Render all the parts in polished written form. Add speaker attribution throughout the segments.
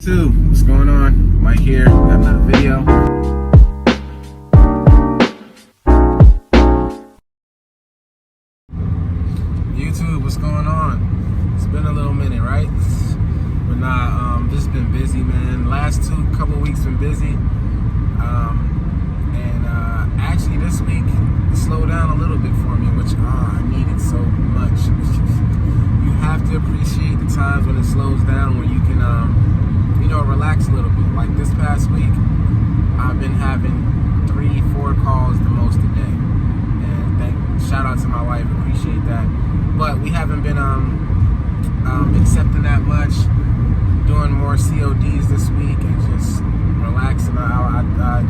Speaker 1: What's going on? Mike here, got another video. YouTube, what's going on? It's been a little minute, right? But nah, just been busy, man. Last couple weeks been busy. Actually this week slowed down a little bit for me, which I needed so much. You have to appreciate the times when it slows down, when you can relax a little bit. Like this past week, I've been having 3-4 calls the most a day, and shout out to my wife, appreciate that. But we haven't been accepting that much, doing more CODs this week and just relaxing. I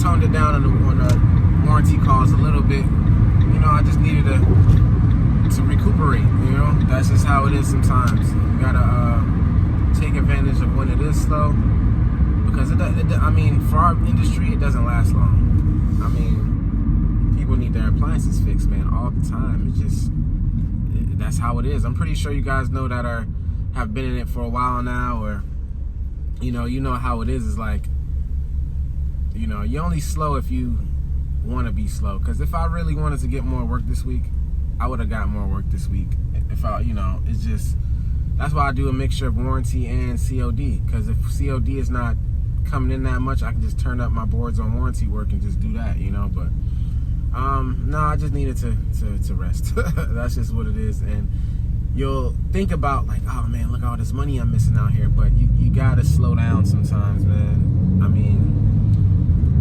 Speaker 1: toned it down on the warranty calls a little bit. I just needed to recuperate. That's just how it is sometimes. You gotta take advantage of when it is slow, because for our industry, it doesn't last long. People need their appliances fixed, man, all the time. That's how it is. I'm pretty sure you guys know that have been in it for a while now, or you know how it is. It's like, you're only slow if you want to be slow. Because if I really wanted to get more work this week, I would have got more work this week. It's just, that's why I do a mixture of warranty and COD. Because if COD is not coming in that much, I can just turn up my boards on warranty work and just do that, But no, I just needed to rest. That's just what it is. And you'll think about, like, oh man, look at all this money I'm missing out here. But you gotta slow down sometimes, man.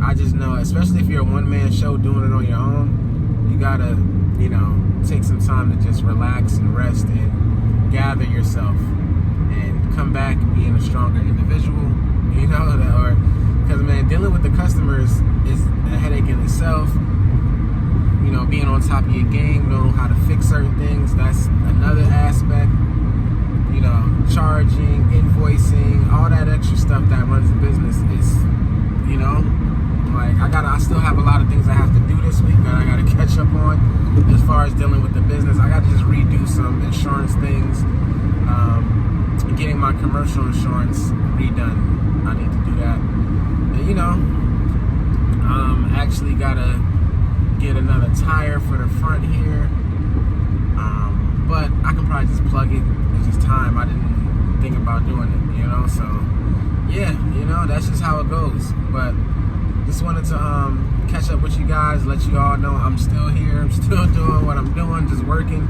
Speaker 1: I just know, especially if you're a one-man show doing it on your own, you gotta, take some time to just relax and rest and gather yourself and come back being a stronger individual, because, man, dealing with the customers is a headache in itself. Being on top of your game, knowing how to fix certain things, that's another aspect. Charging, invoicing, all that extra stuff that runs the business is, I still have a lot of things I have to do this week that I gotta catch up on as far as dealing with the business. I gotta just redo some insurance things, getting my commercial insurance redone. I need to do that. And actually gotta get another tire for the front here. But I can probably just plug it. It's just time. I didn't think about doing it, so yeah, that's just how it goes. But just wanted to catch up with you guys, let you all know I'm still here. I'm still doing what I'm doing, just working.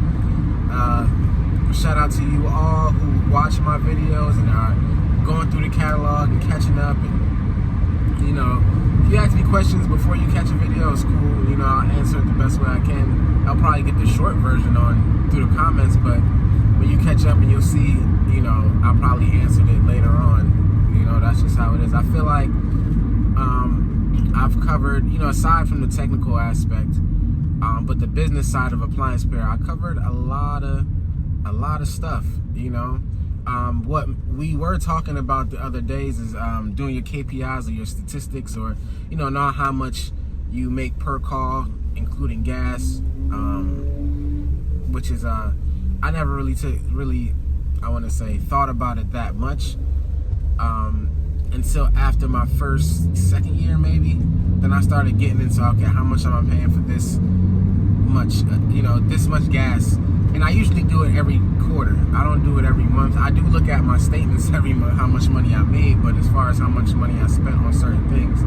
Speaker 1: Shout out to you all who watch my videos and are going through the catalog and catching up. And if you ask me questions before you catch a video, it's cool. I'll answer it the best way I can. I'll probably get the short version through the comments, but when you catch up and you'll see, I'll probably answer it later on. That's just how it is. I feel like I've covered, aside from the technical aspect, but the business side of Appliance Repair, I covered a lot of stuff. What we were talking about the other days is doing your KPIs or your statistics, or know how much you make per call, including gas, which is I never really thought about it that much until after my second year maybe. Then I started getting into, okay, how much am I paying for this much this much gas. And I usually do it every quarter. I don't do it every month. I do look at my statements every month, how much money I made, but as far as how much money I spent on certain things,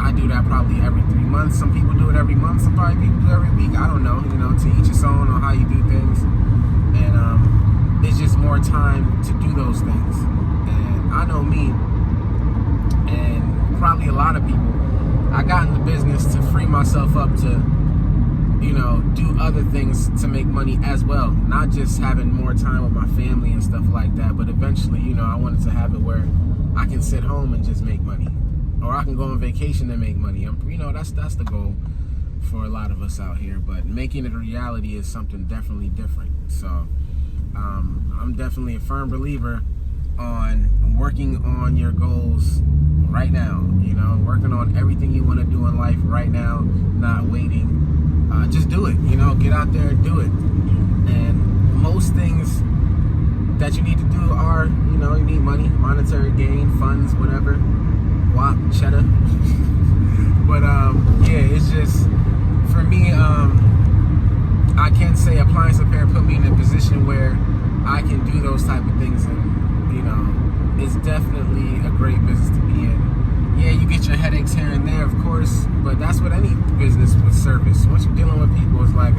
Speaker 1: I do that probably every 3 months. Some people do it every month. Some probably people do it every week. I don't know. To each his own on how you do things. And it's just more time to do those things. And I know me, and probably a lot of people, I got in the business to free myself up to do other things to make money as well. Not just having more time with my family and stuff like that, but eventually, I wanted to have it where I can sit home and just make money. Or I can go on vacation and make money. That's the goal for a lot of us out here. But making it a reality is something definitely different. So I'm definitely a firm believer on working on your goals right now. Working on everything you want to do in life right now, not waiting. Just do it. Get out there and do it. And most things that you need to do are, you need money, monetary gain, funds, whatever, wop, cheddar. But yeah, it's just, for me, I can't say Appliance Repair put me in a position where I can do those type of things, and it's definitely a great business to be in. Yeah, you get your headaches here and there, of course, but that's what any business with service. Once you're dealing with people, it's like,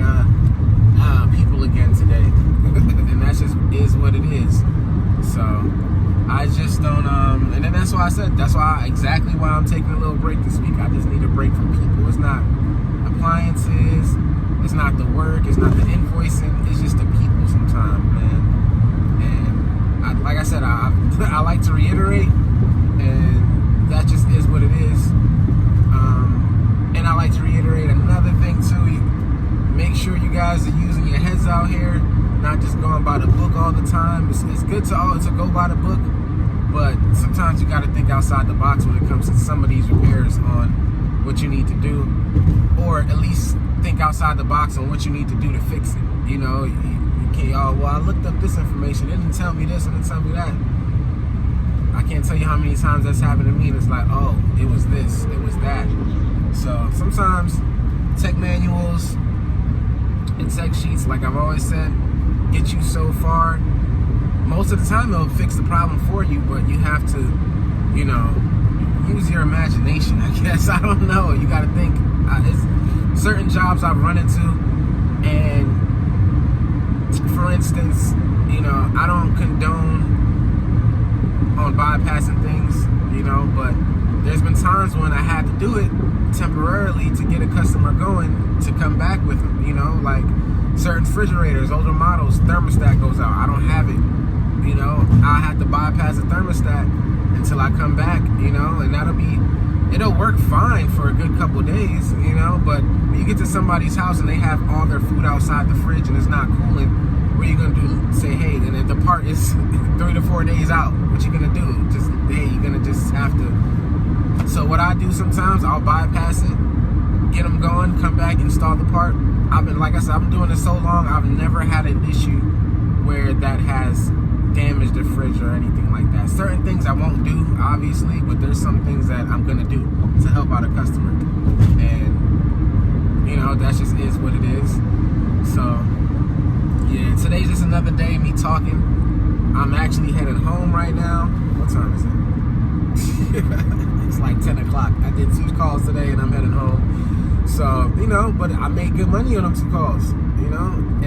Speaker 1: people again today. And that just is what it is. So I just don't, and then that's why I said, exactly why I'm taking a little break this week. I just need a break from people. It's not appliances, it's not the work, it's not the invoicing, it's just the people sometimes, man. And like I said, I like to reiterate, and that just is what it is. And I like to reiterate another thing too. Make sure you guys are using your heads out here, not just going by the book all the time. It's good to go by the book, but sometimes you got to think outside the box when it comes to some of these repairs on what you need to do, or at least think outside the box on what you need to do to fix it. You can't, well, I looked up this information, it didn't tell me this, it didn't tell me that. I can't tell you how many times that's happened to me, and it's like, oh, it was this, it was that. So sometimes tech manuals and tech sheets, like I've always said, get you so far. Most of the time it'll fix the problem for you, but you have to, use your imagination, I guess. I don't know. You got to think. It's certain jobs I've run into, and for instance, I don't condone on bypassing things, but there's been times when I had to do it temporarily to get a customer going to come back with them, like certain refrigerators, older models, thermostat goes out, I don't have it, I have to bypass the thermostat until I come back, and it'll work fine for a good couple of days, but when you get to somebody's house and they have all their food outside the fridge and it's not cooling, what are you gonna do? Say, hey, and if the part is 3 to 4 days out, what you gonna do? You're gonna just have to. So what I do sometimes, I'll bypass it, get them going, come back, install the part. I've been doing this so long, I've never had an issue where that has damaged the fridge or anything like that. Certain things I won't do, obviously, but there's some things that I'm gonna do to help out a customer. And that just is what it is. So yeah, today's just another day me talking. I'm actually heading home right now. What time is it? It's like 10 o'clock. I did 2 calls today and I'm heading home. So, but I made good money on them 2 calls, and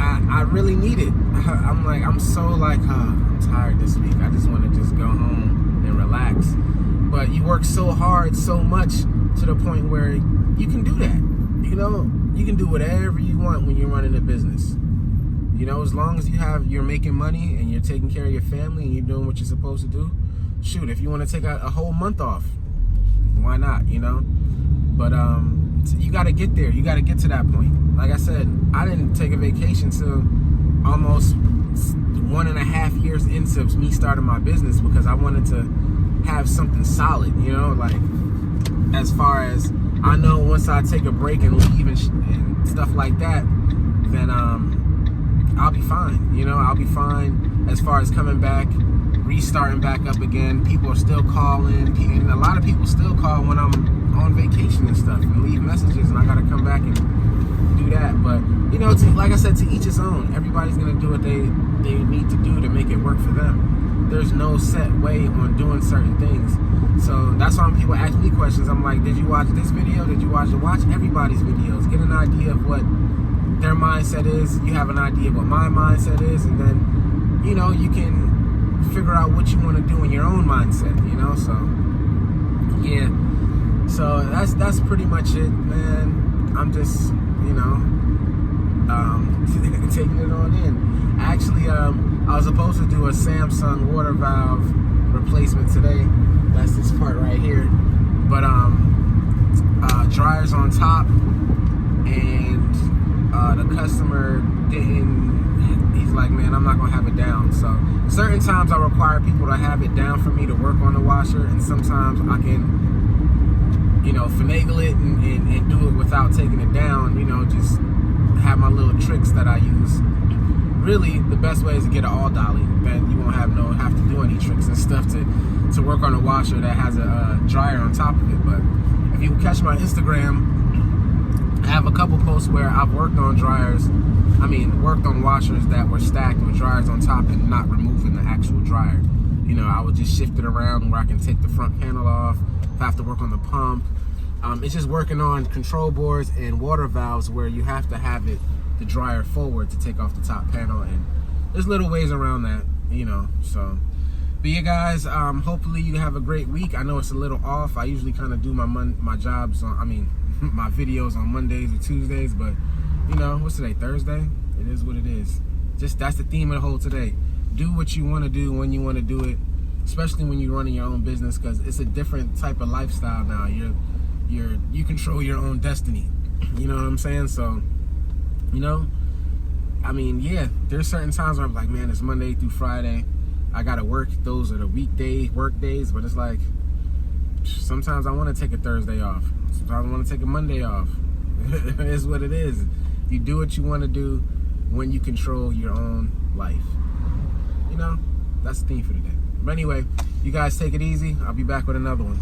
Speaker 1: I really need it. I'm tired this week. I just want to just go home and relax. But you work so hard, so much, to the point where you can do that. You can do whatever you want when you're running a business. As long as you're making money and you're taking care of your family and you're doing what you're supposed to do. Shoot, if you want to take a whole month off, why not? But you got to get there. You got to get to that point. Like I said, I didn't take a vacation till almost 1.5 years into me starting my business, because I wanted to have something solid, as far as I know, once I take a break and leave and stuff like that, then I'll be fine. I'll be fine as far as coming back, restarting back up again. People are still calling, and a lot of people still call when I'm on vacation and stuff, and leave messages, and I gotta come back and do that. But like I said, to each his own. Everybody's gonna do what they need to do to make it work for them. There's no set way on doing certain things. So that's why when people ask me questions, I'm like, did you watch this video? Did you watch everybody's videos? Get an idea of what their mindset is. You have an idea of what my mindset is, and then you can figure out what you want to do in your own mindset. So yeah. So that's pretty much it, man. I'm just taking it on in. Actually, I was supposed to do a Samsung water valve replacement today. That's this part right here. But dryer's on top, and the customer didn't. He's like, man, I'm not gonna have it down. So certain times I require people to have it down for me to work on the washer, and sometimes I can, finagle it and do it without taking it down. Just have my little tricks that I use. really the best way is to get an all dolly. Then you won't have to do any tricks and stuff to work on a washer that has a dryer on top of it. But if you catch my Instagram, I have a couple posts where I've worked on worked on washers that were stacked with dryers on top and not removing the actual dryer. You know, I would just shift it around where I can take the front panel off if I have to work on the pump. It's just working on control boards and water valves where you have to have the dryer forward to take off the top panel, and there's little ways around that, you know. So, but yeah, guys, hopefully you have a great week. I know it's a little off. I usually kind of do my jobs on, my videos on Mondays or Tuesdays, but you know, what's today, Thursday? It is what it is. Just that's the theme of the whole today. Do what you want to do when you want to do it, especially when you're running your own business, because it's a different type of lifestyle now. You control your own destiny. You know what I'm saying? So, you know, yeah, there's certain times where I'm like, man, it's Monday through Friday. I gotta work. Those are the work days, but it's like sometimes I want to take a Thursday off. Sometimes I want to take a Monday off. It is what it is. You do what you want to do when you control your own life. You know, that's the theme for today. But anyway, you guys take it easy. I'll be back with another one.